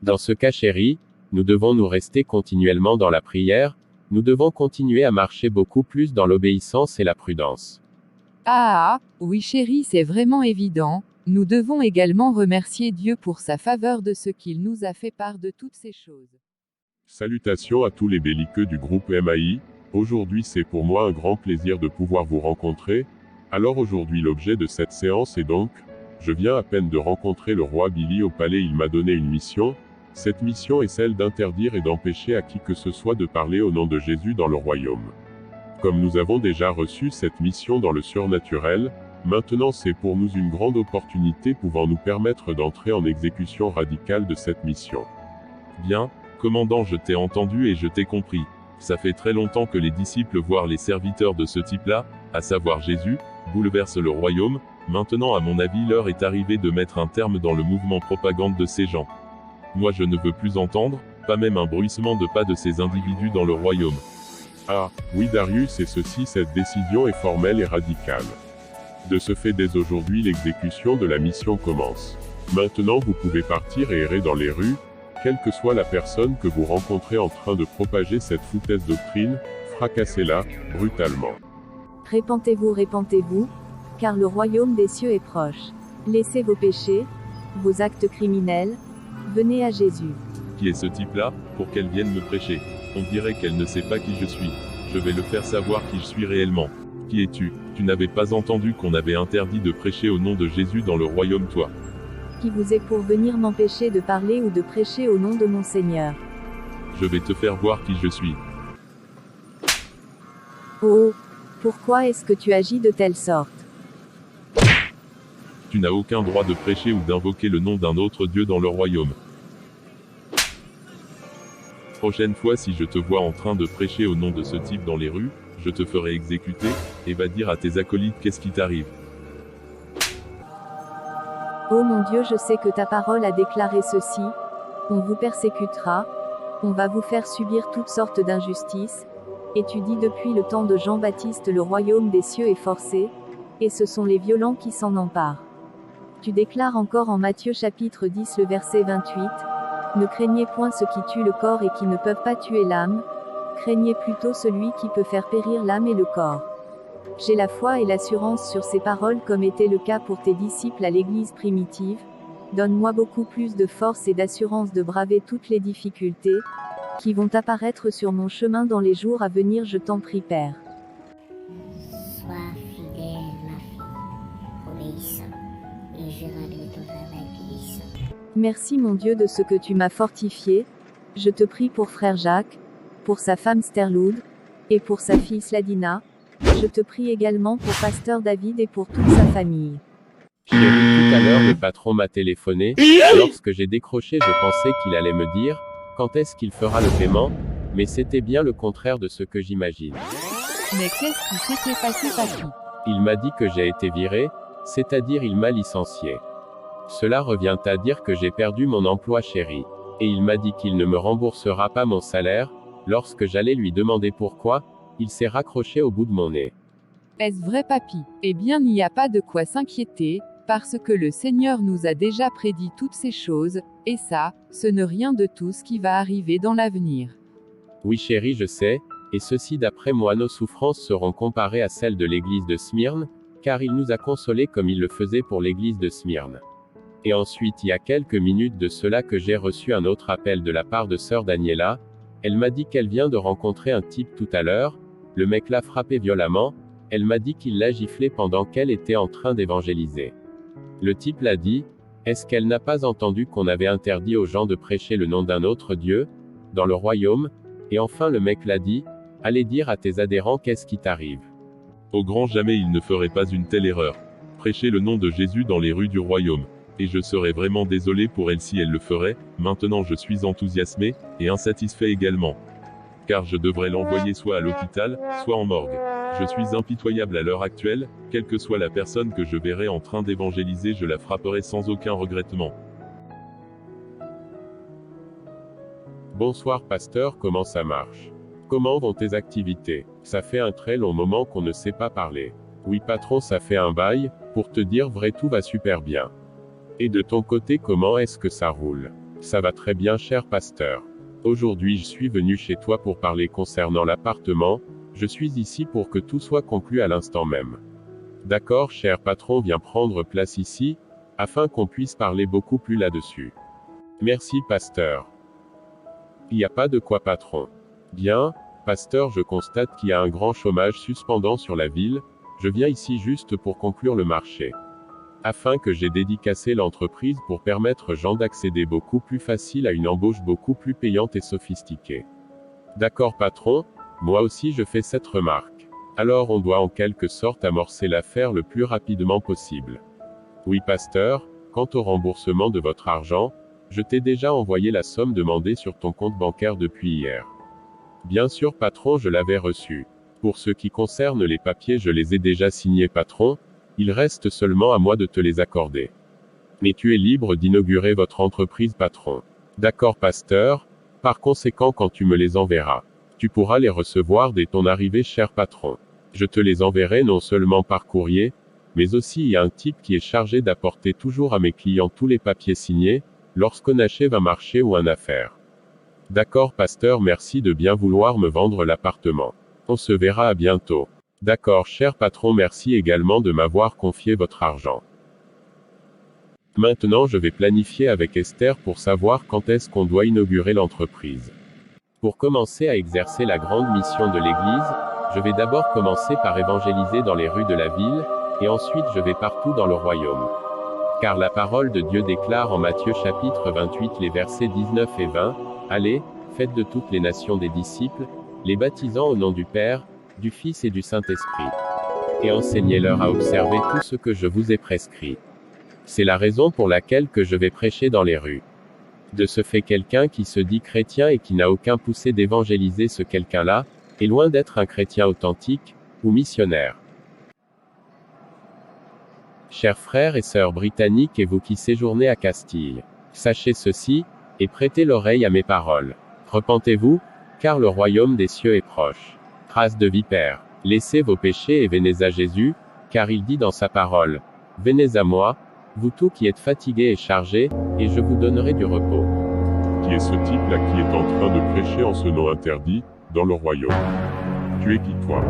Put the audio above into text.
Dans ce cas chéri, nous devons nous rester continuellement dans la prière, nous devons continuer à marcher beaucoup plus dans l'obéissance et la prudence. Oui chérie, c'est vraiment évident. Nous devons également remercier Dieu pour sa faveur de ce qu'il nous a fait part de toutes ces choses. Salutations à tous les belliqueux du groupe MAI. Aujourd'hui c'est pour moi un grand plaisir de pouvoir vous rencontrer. Alors aujourd'hui l'objet de cette séance est donc, je viens à peine de rencontrer le roi Billy au palais, il m'a donné une mission. Cette mission est celle d'interdire et d'empêcher à qui que ce soit de parler au nom de Jésus dans le royaume. Comme nous avons déjà reçu cette mission dans le surnaturel, maintenant c'est pour nous une grande opportunité pouvant nous permettre d'entrer en exécution radicale de cette mission. Bien, commandant, je t'ai entendu et je t'ai compris. Ça fait très longtemps que les disciples, voire les serviteurs de ce type-là, à savoir Jésus, bouleversent le royaume. Maintenant à mon avis l'heure est arrivée de mettre un terme dans le mouvement propagande de ces gens. Moi je ne veux plus entendre, pas même un bruissement de pas de ces individus dans le royaume. Ah, oui Darius, et ceci, cette décision est formelle et radicale. De ce fait, dès aujourd'hui l'exécution de la mission commence. Maintenant vous pouvez partir et errer dans les rues, quelle que soit la personne que vous rencontrez en train de propager cette foutaise doctrine, fracassez-la, brutalement. Répentez-vous, car le royaume des cieux est proche. Laissez vos péchés, vos actes criminels, venez à Jésus. Qui est ce type-là, pour qu'elle vienne me prêcher? On dirait qu'elle ne sait pas qui je suis. Je vais le faire savoir qui je suis réellement. Qui es-tu? Tu n'avais pas entendu qu'on avait interdit de prêcher au nom de Jésus dans le royaume, toi? Qui vous est pour venir m'empêcher de parler ou de prêcher au nom de mon Seigneur? Je vais te faire voir qui je suis. Oh, pourquoi est-ce que tu agis de telle sorte? Tu n'as aucun droit de prêcher ou d'invoquer le nom d'un autre Dieu dans le royaume. Prochaine fois si je te vois en train de prêcher au nom de ce type dans les rues, je te ferai exécuter, et va dire à tes acolytes qu'est-ce qui t'arrive. Oh mon Dieu, je sais que ta parole a déclaré ceci. On vous persécutera. On va vous faire subir toutes sortes d'injustices. Et tu dis depuis le temps de Jean-Baptiste le royaume des cieux est forcé. Et ce sont les violents qui s'en emparent. Tu déclares encore en Matthieu chapitre 10 le verset 28. Ne craignez point ceux qui tuent le corps et qui ne peuvent pas tuer l'âme. Craignez plutôt celui qui peut faire périr l'âme et le corps. J'ai la foi et l'assurance sur ces paroles comme était le cas pour tes disciples à l'église primitive. Donne-moi beaucoup plus de force et d'assurance de braver toutes les difficultés qui vont apparaître sur mon chemin dans les jours à venir, je t'en prie Père. Sois fidèle, ma fille, obéissant, et je rendrai ton travail puissant. Merci mon Dieu de ce que tu m'as fortifié. Je te prie pour frère Jacques, pour sa femme Sterloud, et pour sa fille Sladina. Je te prie également pour pasteur David et pour toute sa famille. Chérie, tout à l'heure le patron m'a téléphoné. Lorsque j'ai décroché, je pensais qu'il allait me dire quand est-ce qu'il fera le paiement, mais c'était bien le contraire de ce que j'imagine. Mais qu'est-ce qui s'était passé, papy? Il m'a dit que j'ai été viré, c'est-à-dire il m'a licencié. Cela revient à dire que j'ai perdu mon emploi chéri. Et il m'a dit qu'il ne me remboursera pas mon salaire. Lorsque j'allais lui demander pourquoi, il s'est raccroché au bout de mon nez. Est-ce vrai, papy? Eh bien, il n'y a pas de quoi s'inquiéter, parce que le Seigneur nous a déjà prédit toutes ces choses, et ça, ce n'est rien de tout ce qui va arriver dans l'avenir. Oui chérie, je sais, et ceci d'après moi nos souffrances seront comparées à celles de l'église de Smyrne, car il nous a consolés comme il le faisait pour l'église de Smyrne. Et ensuite il y a quelques minutes de cela que j'ai reçu un autre appel de la part de sœur Daniela. Elle m'a dit qu'elle vient de rencontrer un type tout à l'heure, le mec l'a frappé violemment, elle m'a dit qu'il l'a giflé pendant qu'elle était en train d'évangéliser. Le type l'a dit, est-ce qu'elle n'a pas entendu qu'on avait interdit aux gens de prêcher le nom d'un autre Dieu, dans le royaume? Et enfin le mec l'a dit, allez dire à tes adhérents qu'est-ce qui t'arrive. Au grand jamais il ne ferait pas une telle erreur. Prêcher le nom de Jésus dans les rues du royaume. Et je serais vraiment désolé pour elle si elle le ferait. Maintenant je suis enthousiasmé, et insatisfait également. Car je devrais l'envoyer soit à l'hôpital, soit en morgue. Je suis impitoyable à l'heure actuelle, quelle que soit la personne que je verrai en train d'évangéliser, je la frapperai sans aucun regrettement. Bonsoir pasteur, comment ça marche? Comment vont tes activités? Ça fait un très long moment qu'on ne s'est pas parlé. Oui patron, ça fait un bail, pour te dire vrai tout va super bien. Et de ton côté comment est-ce que ça roule? Ça va très bien, cher pasteur. Aujourd'hui je suis venu chez toi pour parler concernant l'appartement, je suis ici pour que tout soit conclu à l'instant même. D'accord, cher patron, viens prendre place ici, afin qu'on puisse parler beaucoup plus là-dessus. Merci, pasteur. Il n'y a pas de quoi, patron. Bien, pasteur, je constate qu'il y a un grand chômage suspendant sur la ville, je viens ici juste pour conclure le marché. Afin que j'ai dédicacé l'entreprise pour permettre aux gens d'accéder beaucoup plus facile à une embauche beaucoup plus payante et sophistiquée. D'accord, patron, moi aussi je fais cette remarque. Alors on doit en quelque sorte amorcer l'affaire le plus rapidement possible. Oui, pasteur, quant au remboursement de votre argent, je t'ai déjà envoyé la somme demandée sur ton compte bancaire depuis hier. Bien sûr, patron, je l'avais reçu. Pour ce qui concerne les papiers, je les ai déjà signés, patron, il reste seulement à moi de te les accorder. Mais tu es libre d'inaugurer votre entreprise, patron. D'accord, pasteur, par conséquent, quand tu me les enverras, tu pourras les recevoir dès ton arrivée, cher patron. Je te les enverrai non seulement par courrier, mais aussi il y a un type qui est chargé d'apporter toujours à mes clients tous les papiers signés, lorsqu'on achève un marché ou une affaire. D'accord, pasteur, merci de bien vouloir me vendre l'appartement. On se verra à bientôt. D'accord, cher patron, merci également de m'avoir confié votre argent. Maintenant, je vais planifier avec Esther pour savoir quand est-ce qu'on doit inaugurer l'entreprise. Pour commencer à exercer la grande mission de l'Église, je vais d'abord commencer par évangéliser dans les rues de la ville, et ensuite je vais partout dans le royaume. Car la parole de Dieu déclare en Matthieu chapitre 28 les versets 19 et 20, « Allez, faites de toutes les nations des disciples, les baptisant au nom du Père, du Fils et du Saint-Esprit. Et enseignez-leur à observer tout ce que je vous ai prescrit. » C'est la raison pour laquelle que je vais prêcher dans les rues. De ce fait, quelqu'un qui se dit chrétien et qui n'a aucun poussé d'évangéliser ce quelqu'un-là, est loin d'être un chrétien authentique, ou missionnaire. Chers frères et sœurs britanniques et vous qui séjournez à Castille, sachez ceci, et prêtez l'oreille à mes paroles. Repentez-vous, car le royaume des cieux est proche. Race de vipères, laissez vos péchés et venez à Jésus, car il dit dans sa parole, « Venez à moi, vous tous qui êtes fatigués et chargés, et je vous donnerai du repos. » Qui est ce type-là qui est en train de prêcher en ce nom interdit, dans le royaume? Tu es qui, toi?